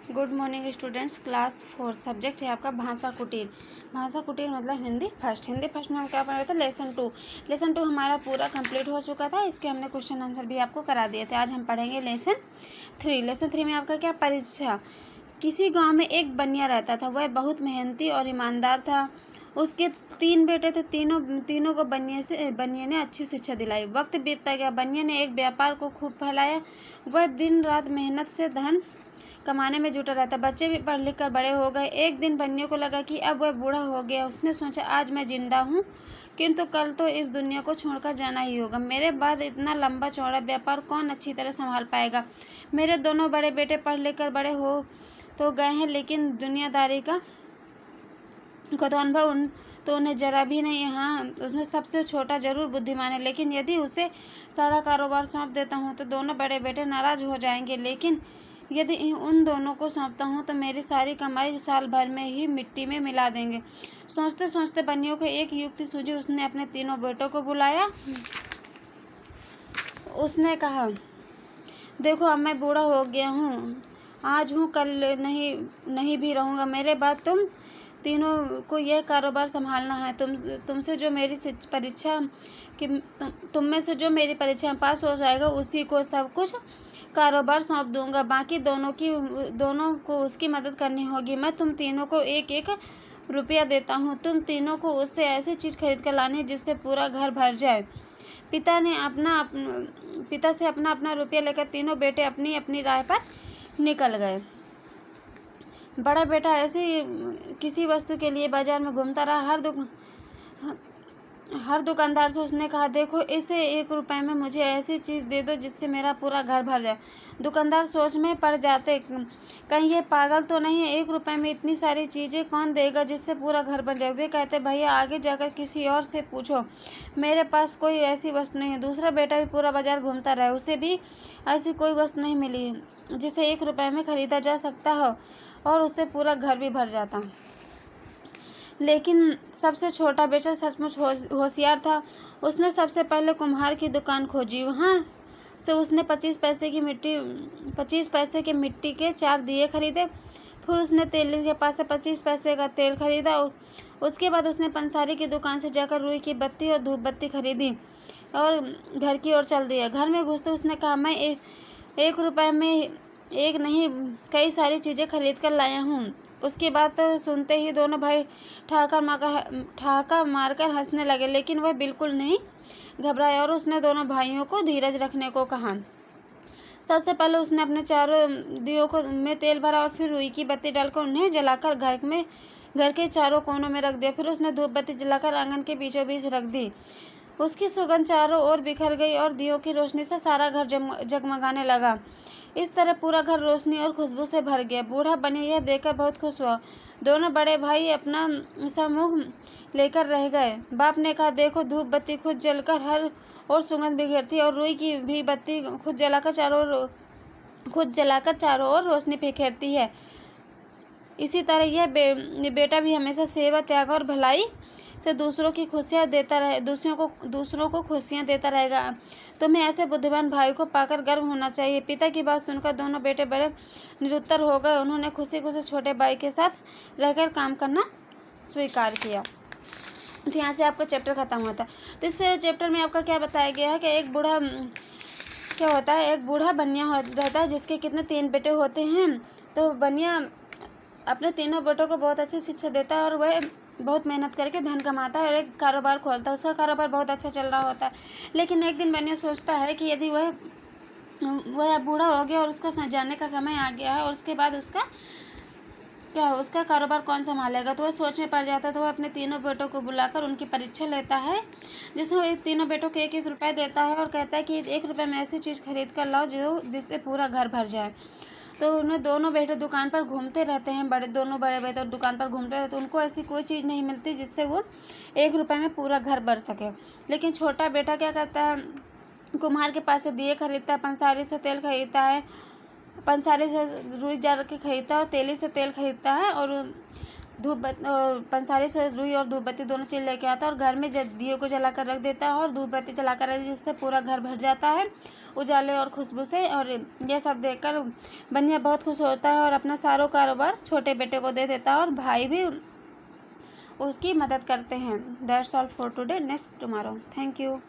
Good morning students. Class 4 subject है आपका भाषा कुटीर। भाषा कुटीर मतलब हिंदी फर्स्ट में हम क्या पढ़ रहे थे, लेसन टू हमारा पूरा कंप्लीट हो चुका था। इसके हमने क्वेश्चन आंसर भी आपको करा दिए थे। आज हम पढ़ेंगे लेसन थ्री में आपका क्या परीक्षा। किसी गांव में एक बनिया रहता था। वह बहुत मेहनती और ईमानदार था। उसके 3 बेटे थे। तीनों को बनिया ने अच्छी शिक्षा दिलाई। वक्त बीतता गया। बनिया ने एक व्यापार को खूब फैलाया। वह दिन रात मेहनत से धन कमाने में जुटा रहता। बच्चे भी पढ़ लिख कर बड़े हो गए। एक दिन बनिया को लगा कि अब वह बूढ़ा हो गया। उसने सोचा, आज मैं जिंदा हूँ किंतु कल तो इस दुनिया को छोड़कर जाना ही होगा। मेरे बाद इतना लंबा चौड़ा व्यापार कौन अच्छी तरह संभाल पाएगा। मेरे दोनों बड़े बेटे पढ़ लिख कर बड़े हो तो गए हैं, लेकिन दुनियादारी का तो अनुभव तो उन्हें जरा भी नहीं। हाँ, उसमें सबसे छोटा जरूर बुद्धिमान है, लेकिन यदि उसे सारा कारोबार सौंप देता हूँ तो दोनों बड़े बेटे नाराज हो जाएंगे। लेकिन यदि उन दोनों को सौंपता हूँ तो मेरी सारी कमाई साल भर में ही मिट्टी में मिला देंगे। सोचते सोचते बनियों को एक युक्ति सूझी। उसने अपने तीनों बेटों को बुलाया। उसने कहा, देखो, अब मैं बूढ़ा हो गया हूँ। आज हूँ, कल नहीं भी रहूँगा। मेरे बाद तुम तीनों को यह कारोबार संभालना है। तुम में से जो मेरी परीक्षा में पास हो जाएगा उसी को सब कुछ कारोबार सौंप दूंगा। बाकी दोनों को उसकी मदद करनी होगी। मैं तुम तीनों को एक एक रुपया देता हूँ। तुम तीनों को उससे ऐसी चीज़ खरीद कर लानी जिससे पूरा घर भर जाए। पिता से अपना रुपया लेकर तीनों बेटे अपनी अपनी राह पर निकल गए। बड़ा बेटा ऐसे किसी वस्तु के लिए बाजार में घूमता रहा। हर दुकानदार से उसने कहा, देखो, इसे 1 रुपए में मुझे ऐसी चीज़ दे दो जिससे मेरा पूरा घर भर जाए। दुकानदार सोच में पड़ जाते, कहीं ये पागल तो नहीं है, 1 रुपए में इतनी सारी चीज़ें कौन देगा जिससे पूरा घर भर जाए। वे कहते, भैया, आगे जाकर किसी और से पूछो, मेरे पास कोई ऐसी वस्तु नहीं है। दूसरा बेटा भी पूरा बाजार घूमता रहा। उसे भी ऐसी कोई वस्तु नहीं मिली जिसे 1 रुपए में खरीदा जा सकता हो और उससे पूरा घर भी भर जाता। लेकिन सबसे छोटा बेटा सचमुच होशियार था। उसने सबसे पहले कुम्हार की दुकान खोजी। वहाँ से उसने 25 पैसे के मिट्टी के 4 दिए खरीदे। फिर उसने तेल के पास से 25 पैसे का तेल खरीदा। उसके बाद उसने पंसारी की दुकान से जाकर रुई की बत्ती और धूप बत्ती खरीदी और घर की ओर चल दिया। घर में घुसते उसने कहा, मैं एक रुपए में एक नहीं कई सारी चीज़ें खरीद कर लाया हूँ। उसकी बात सुनते ही दोनों भाई ठहाका मारकर हंसने लगे, लेकिन वह बिल्कुल नहीं घबराया और उसने दोनों भाइयों को धीरज रखने को कहा। सबसे पहले उसने अपने चारों दियों में तेल भरा और फिर रुई की बत्ती डालकर उन्हें जलाकर घर के चारों कोनों में रख दिया। फिर उसने धूप बत्ती जलाकर आंगन के बीचों बीच रख दी। उसकी सुगंध चारों ओर बिखर गई और दियों की रोशनी से सारा घर जगमगाने लगा। इस तरह पूरा घर रोशनी और खुशबू से भर गया। बूढ़ा बनिया यह देखकर बहुत खुश हुआ। दोनों बड़े भाई अपना सा मुंह लेकर रह गए। बाप ने कहा, देखो, धूप बत्ती खुद जलकर हर और सुगंध बिखेरती और रुई की भी बत्ती खुद जलाकर चारों ओर रोशनी बिखेरती है। इसी तरह यह बेटा भी हमेशा सेवा, त्याग और भलाई से दूसरों को खुशियाँ देता रहेगा। तुम्हें ऐसे बुद्धिमान भाई को पाकर गर्व होना चाहिए। पिता की बात सुनकर दोनों बेटे बड़े निरुत्तर हो गए। उन्होंने खुशी खुशी छोटे भाई के साथ रहकर काम करना स्वीकार किया। तो यहाँ से आपका चैप्टर खत्म होता है। तो इस चैप्टर में आपका क्या बताया गया है कि एक बूढ़ा बनिया रहता है जिसके कितने 3 बेटे होते हैं। तो बनिया अपने तीनों बेटों को बहुत अच्छी शिक्षा देता है और वह बहुत मेहनत करके धन कमाता है और एक कारोबार खोलता है। उसका कारोबार बहुत अच्छा चल रहा होता है। लेकिन एक दिन बनिया सोचता है कि यदि वह बूढ़ा हो गया और उसका जाने का समय आ गया है और उसके बाद उसका कारोबार कौन संभालेगा। तो वह सोच में पड़ जाता है। तो वह अपने तीनों बेटों को बुलाकर उनकी परीक्षा लेता है, जिसमें तीनों बेटों को 1-1 रुपया देता है और कहता है कि 1 रुपये में ऐसी चीज़ खरीद कर लाओ जिससे पूरा घर भर जाए। तो उन्हें दोनों बेटे दुकान पर घूमते रहते हैं। दोनों बड़े बेटे दुकान पर घूमते रहते हैं। उनको ऐसी कोई चीज़ नहीं मिलती जिससे वो 1 रुपये में पूरा घर भर सके। लेकिन छोटा बेटा क्या करता है, कुम्हार के पास से दिए खरीदता है, पंसारी से तेल खरीदता है, पंसारी से रुई जार के खरीदता है और तेली से तेल खरीदता है और पंसारी से रुई और धूप बत्ती दोनों चीज़ लेके आता है और घर में दिए को जला कर रख देता है और धूप बत्ती जला कर रख, जिससे पूरा घर भर जाता है उजाले और खुशबू से। और यह सब देखकर बनिया बहुत खुश होता है और अपना सारा कारोबार छोटे बेटे को दे देता है और भाई भी उसकी मदद करते हैं। That's all for today, next tomorrow. Thank you.